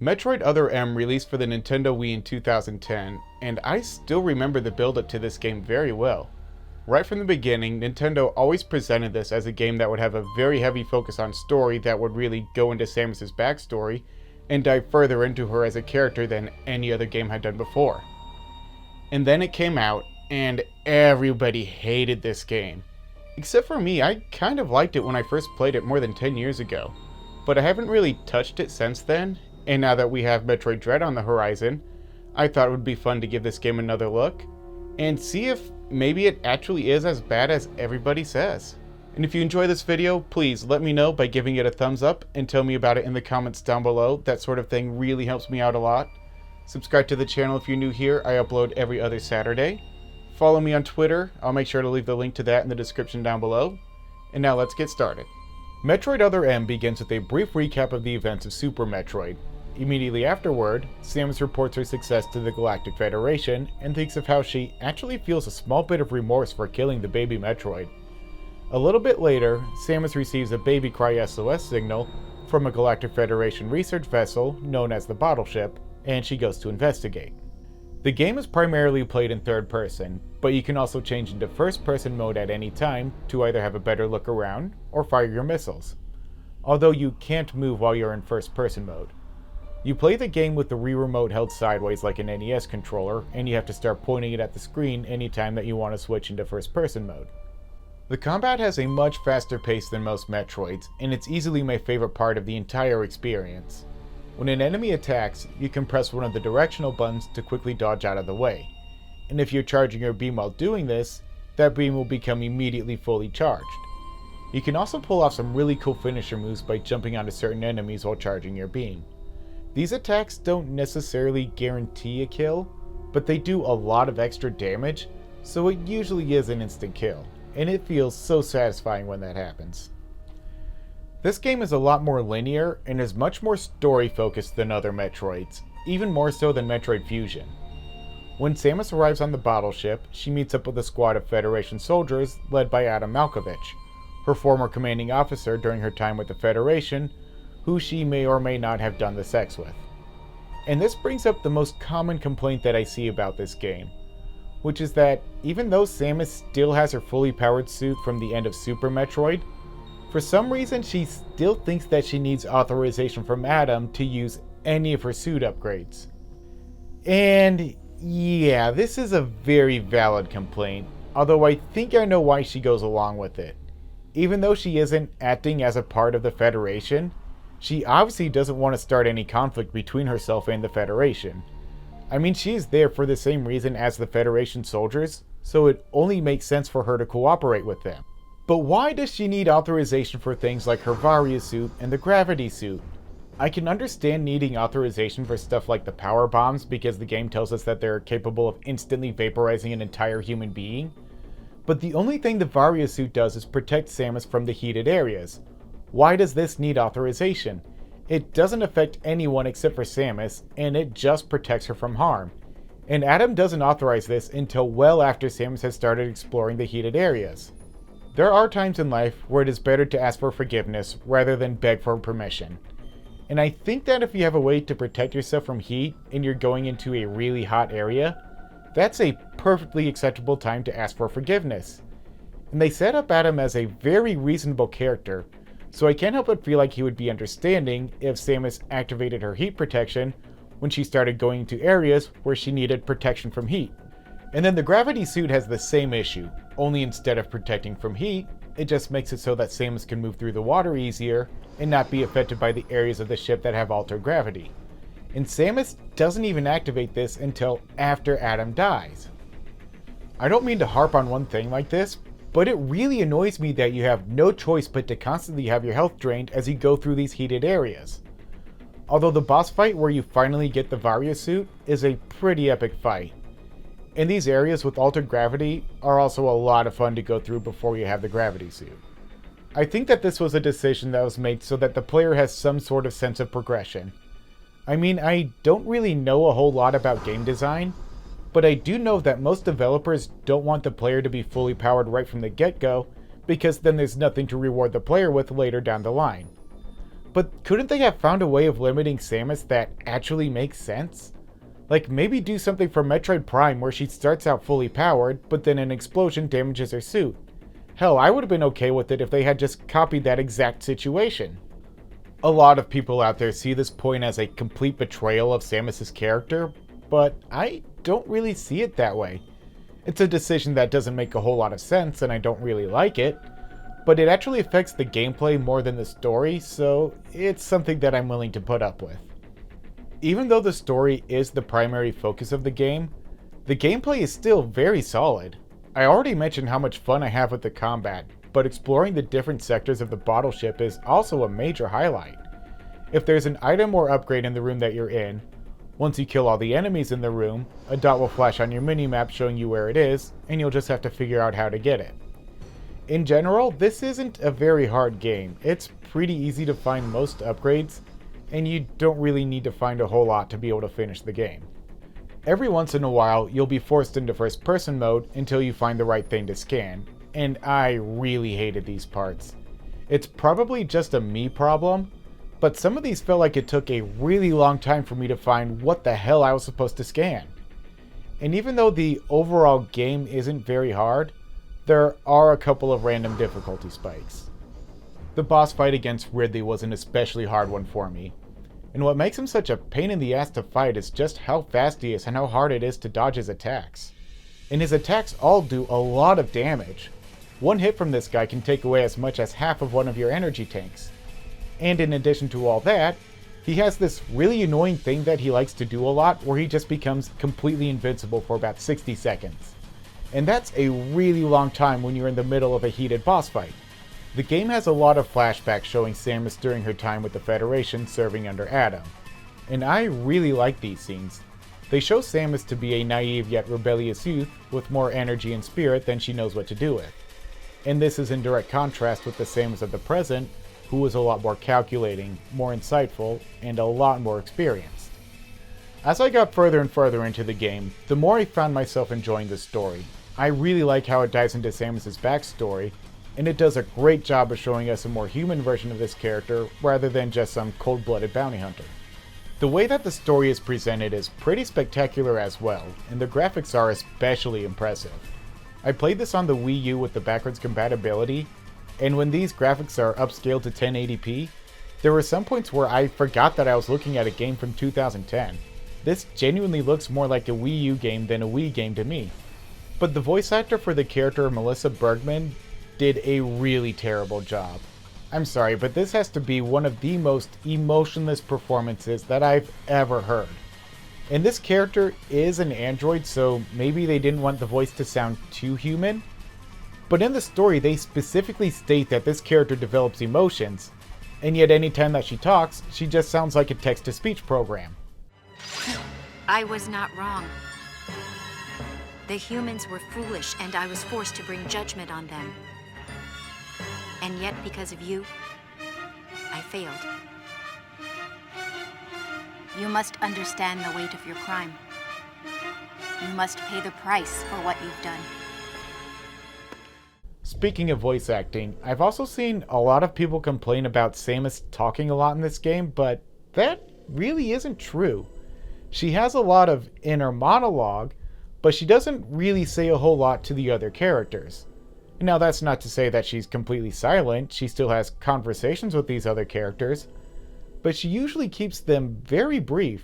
Metroid Other M released for the Nintendo Wii in 2010, and I still remember the build-up to this game very well. Right from the beginning, Nintendo always presented this as a game that would have a very heavy focus on story that would really go into Samus's backstory and dive further into her as a character than any other game had done before. And then it came out, and everybody hated this game. Except for me, I kind of liked it when I first played it more than 10 years ago. But I haven't really touched it since then, and now that we have Metroid Dread on the horizon, I thought it would be fun to give this game another look, and see if maybe it actually is as bad as everybody says. And if you enjoy this video, please let me know by giving it a thumbs up and tell me about it in the comments down below. That sort of thing really helps me out a lot. Subscribe to the channel if you're new here. I upload every other Saturday. Follow me on Twitter. I'll make sure to leave the link to that in the description down below. And now let's get started. Metroid Other M begins with a brief recap of the events of Super Metroid. Immediately afterward, Samus reports her success to the Galactic Federation and thinks of how she actually feels a small bit of remorse for killing the baby Metroid. A little bit later, Samus receives a baby cry SOS signal from a Galactic Federation research vessel known as the Bottle Ship, and she goes to investigate. The game is primarily played in third person, but you can also change into first person mode at any time to either have a better look around or fire your missiles, although you can't move while you're in first person mode. You play the game with the Wii remote held sideways like an NES controller, and you have to start pointing it at the screen anytime that you want to switch into first person mode. The combat has a much faster pace than most Metroids, and it's easily my favorite part of the entire experience. When an enemy attacks, you can press one of the directional buttons to quickly dodge out of the way, and if you're charging your beam while doing this, that beam will become immediately fully charged. You can also pull off some really cool finisher moves by jumping onto certain enemies while charging your beam. These attacks don't necessarily guarantee a kill, but they do a lot of extra damage, so it usually is an instant kill, and it feels so satisfying when that happens. This game is a lot more linear and is much more story focused than other Metroids, even more so than Metroid Fusion. When Samus arrives on the Bottle Ship, she meets up with a squad of Federation soldiers led by Adam Malkovich, her former commanding officer during her time with the Federation, who she may or may not have done the sex with. And this brings up the most common complaint that I see about this game, which is that even though Samus still has her fully powered suit from the end of Super Metroid, for some reason she still thinks that she needs authorization from Adam to use any of her suit upgrades. And yeah, this is a very valid complaint, although I think I know why she goes along with it. Even though she isn't acting as a part of the Federation, she obviously doesn't want to start any conflict between herself and the Federation. I mean, she's there for the same reason as the Federation soldiers, so it only makes sense for her to cooperate with them. But why does she need authorization for things like her Varia suit and the gravity suit? I can understand needing authorization for stuff like the power bombs because the game tells us that they're capable of instantly vaporizing an entire human being, but the only thing the Varia suit does is protect Samus from the heated areas. Why does this need authorization? It doesn't affect anyone except for Samus, and it just protects her from harm. And Adam doesn't authorize this until well after Samus has started exploring the heated areas. There are times in life where it is better to ask for forgiveness rather than beg for permission. And I think that if you have a way to protect yourself from heat and you're going into a really hot area, that's a perfectly acceptable time to ask for forgiveness. And they set up Adam as a very reasonable character, so I can't help but feel like he would be understanding if Samus activated her heat protection when she started going into areas where she needed protection from heat. And then the gravity suit has the same issue, only instead of protecting from heat, it just makes it so that Samus can move through the water easier and not be affected by the areas of the ship that have altered gravity. And Samus doesn't even activate this until after Adam dies. I don't mean to harp on one thing like this, but it really annoys me that you have no choice but to constantly have your health drained as you go through these heated areas. Although the boss fight where you finally get the Varia suit is a pretty epic fight. And these areas with altered gravity are also a lot of fun to go through before you have the gravity suit. I think that this was a decision that was made so that the player has some sort of sense of progression. I mean, I don't really know a whole lot about game design, but I do know that most developers don't want the player to be fully powered right from the get-go, because then there's nothing to reward the player with later down the line. But couldn't they have found a way of limiting Samus that actually makes sense? Like, maybe do something for Metroid Prime where she starts out fully powered, but then an explosion damages her suit. Hell, I would have been okay with it if they had just copied that exact situation. A lot of people out there see this point as a complete betrayal of Samus's character, but I don't really see it that way. It's a decision that doesn't make a whole lot of sense and I don't really like it, but it actually affects the gameplay more than the story, so it's something that I'm willing to put up with. Even though the story is the primary focus of the gameplay is still very solid. I already mentioned how much fun I have with the combat, but exploring the different sectors of the bottle ship is also a major highlight. If there's an item or upgrade in the room that you're in, once you kill all the enemies in the room, a dot will flash on your minimap showing you where it is, and you'll just have to figure out how to get it. In general, this isn't a very hard game. It's pretty easy to find most upgrades, and you don't really need to find a whole lot to be able to finish the game. Every once in a while, you'll be forced into first-person mode until you find the right thing to scan, and I really hated these parts. It's probably just a me problem, but some of these felt like it took a really long time for me to find what the hell I was supposed to scan. And even though the overall game isn't very hard, there are a couple of random difficulty spikes. The boss fight against Ridley was an especially hard one for me, and what makes him such a pain in the ass to fight is just how fast he is and how hard it is to dodge his attacks. And his attacks all do a lot of damage. One hit from this guy can take away as much as half of one of your energy tanks. And in addition to all that, he has this really annoying thing that he likes to do a lot where he just becomes completely invincible for about 60 seconds. And that's a really long time when you're in the middle of a heated boss fight. The game has a lot of flashbacks showing Samus during her time with the Federation serving under Adam. And I really like these scenes. They show Samus to be a naive yet rebellious youth with more energy and spirit than she knows what to do with. And this is in direct contrast with the Samus of the present, who was a lot more calculating, more insightful, and a lot more experienced. As I got further and further into the game, the more I found myself enjoying the story. I really like how it dives into Samus's backstory, and it does a great job of showing us a more human version of this character rather than just some cold-blooded bounty hunter. The way that the story is presented is pretty spectacular as well, and the graphics are especially impressive. I played this on the Wii U with the backwards compatibility, and when these graphics are upscaled to 1080p, there were some points where I forgot that I was looking at a game from 2010. This genuinely looks more like a Wii U game than a Wii game to me. But the voice actor for the character Melissa Bergman did a really terrible job. I'm sorry, but this has to be one of the most emotionless performances that I've ever heard. And this character is an android, so maybe they didn't want the voice to sound too human. But in the story, they specifically state that this character develops emotions, and yet anytime that she talks, she just sounds like a text-to-speech program. I was not wrong. The humans were foolish, and I was forced to bring judgment on them. And yet, because of you, I failed. You must understand the weight of your crime. You must pay the price for what you've done. Speaking of voice acting, I've also seen a lot of people complain about Samus talking a lot in this game, but that really isn't true. She has a lot of inner monologue, but she doesn't really say a whole lot to the other characters. Now, that's not to say that she's completely silent. She still has conversations with these other characters, but she usually keeps them very brief.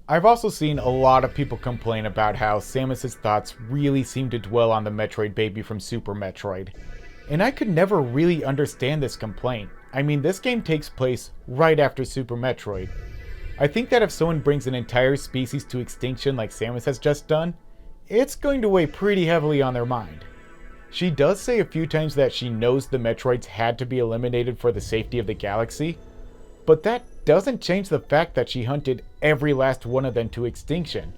I've also seen a lot of people complain about how Samus's thoughts really seem to dwell on the Metroid baby from Super Metroid, and I could never really understand this complaint. I mean, this game takes place right after Super Metroid. I think that if someone brings an entire species to extinction like Samus has just done, it's going to weigh pretty heavily on their mind. She does say a few times that she knows the Metroids had to be eliminated for the safety of the galaxy, but that doesn't change the fact that she hunted every last one of them to extinction.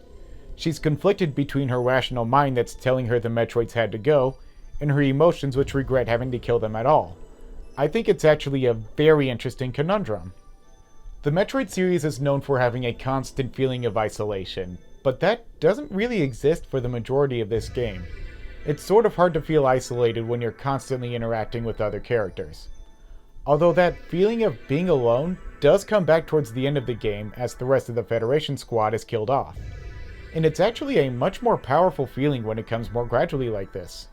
She's conflicted between her rational mind that's telling her the Metroids had to go, and her emotions which regret having to kill them at all. I think it's actually a very interesting conundrum. The Metroid series is known for having a constant feeling of isolation, but that doesn't really exist for the majority of this game. It's sort of hard to feel isolated when you're constantly interacting with other characters. although that feeling of being alone does come back towards the end of the game as the rest of the Federation squad is killed off. And it's actually a much more powerful feeling when it comes more gradually like this.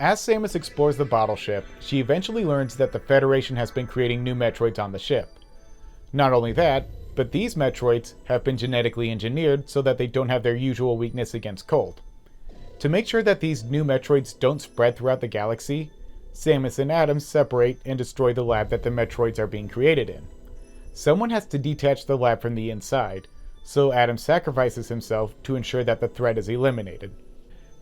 As Samus explores the bottle ship, she eventually learns that the Federation has been creating new Metroids on the ship. Not only that, but these Metroids have been genetically engineered so that they don't have their usual weakness against cold. To make sure that these new Metroids don't spread throughout the galaxy, Samus and Adam separate and destroy the lab that the Metroids are being created in. Someone has to detach the lab from the inside, so Adam sacrifices himself to ensure that the threat is eliminated.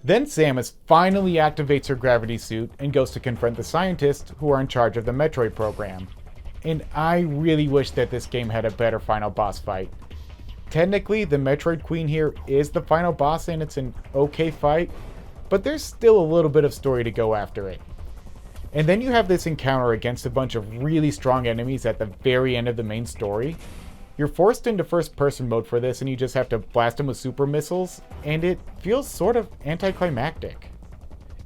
Then Samus finally activates her gravity suit and goes to confront the scientists who are in charge of the Metroid program. And I really wish that this game had a better final boss fight. Technically, the Metroid Queen here is the final boss and it's an okay fight, but there's still a little bit of story to go after it. And then you have this encounter against a bunch of really strong enemies at the very end of the main story. You're forced into first person mode for this and you just have to blast them with super missiles, and it feels sort of anticlimactic.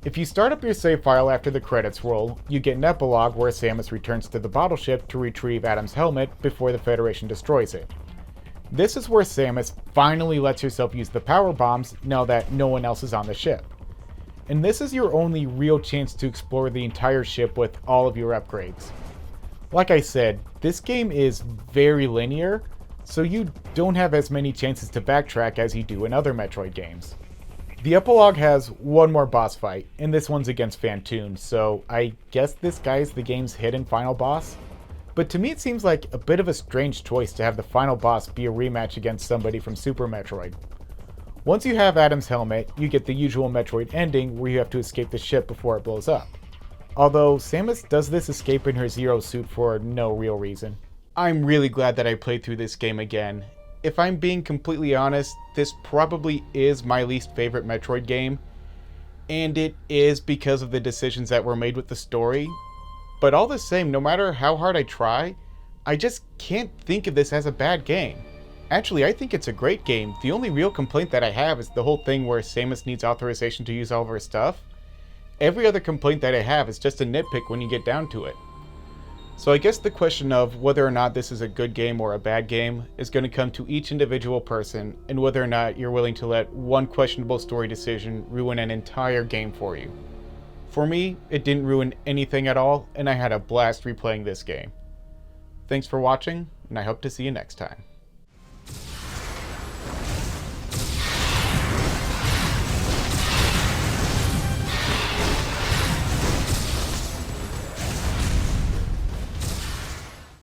If you start up your save file after the credits roll, you get an epilogue where Samus returns to the bottle ship to retrieve Adam's helmet before the Federation destroys it. This is where Samus finally lets herself use the power bombs now that no one else is on the ship. And this is your only real chance to explore the entire ship with all of your upgrades. Like I said, this game is very linear, so you don't have as many chances to backtrack as you do in other Metroid games. The epilogue has one more boss fight, and this one's against Phantoon, so I guess this guy is the game's hidden final boss? But to me it seems like a bit of a strange choice to have the final boss be a rematch against somebody from Super Metroid. Once you have Adam's helmet, you get the usual Metroid ending where you have to escape the ship before it blows up. Although Samus does this escape in her Zero suit for no real reason. I'm really glad that I played through this game again. If I'm being completely honest, this probably is my least favorite Metroid game, and it is because of the decisions that were made with the story. But all the same, no matter how hard I try, I just can't think of this as a bad game. Actually, I think it's a great game. The only real complaint that I have is the whole thing where Samus needs authorization to use all of her stuff. Every other complaint that I have is just a nitpick when you get down to it. So I guess the question of whether or not this is a good game or a bad game is going to come to each individual person, and whether or not you're willing to let one questionable story decision ruin an entire game for you. For me, it didn't ruin anything at all, and I had a blast replaying this game. Thanks for watching, and I hope to see you next time.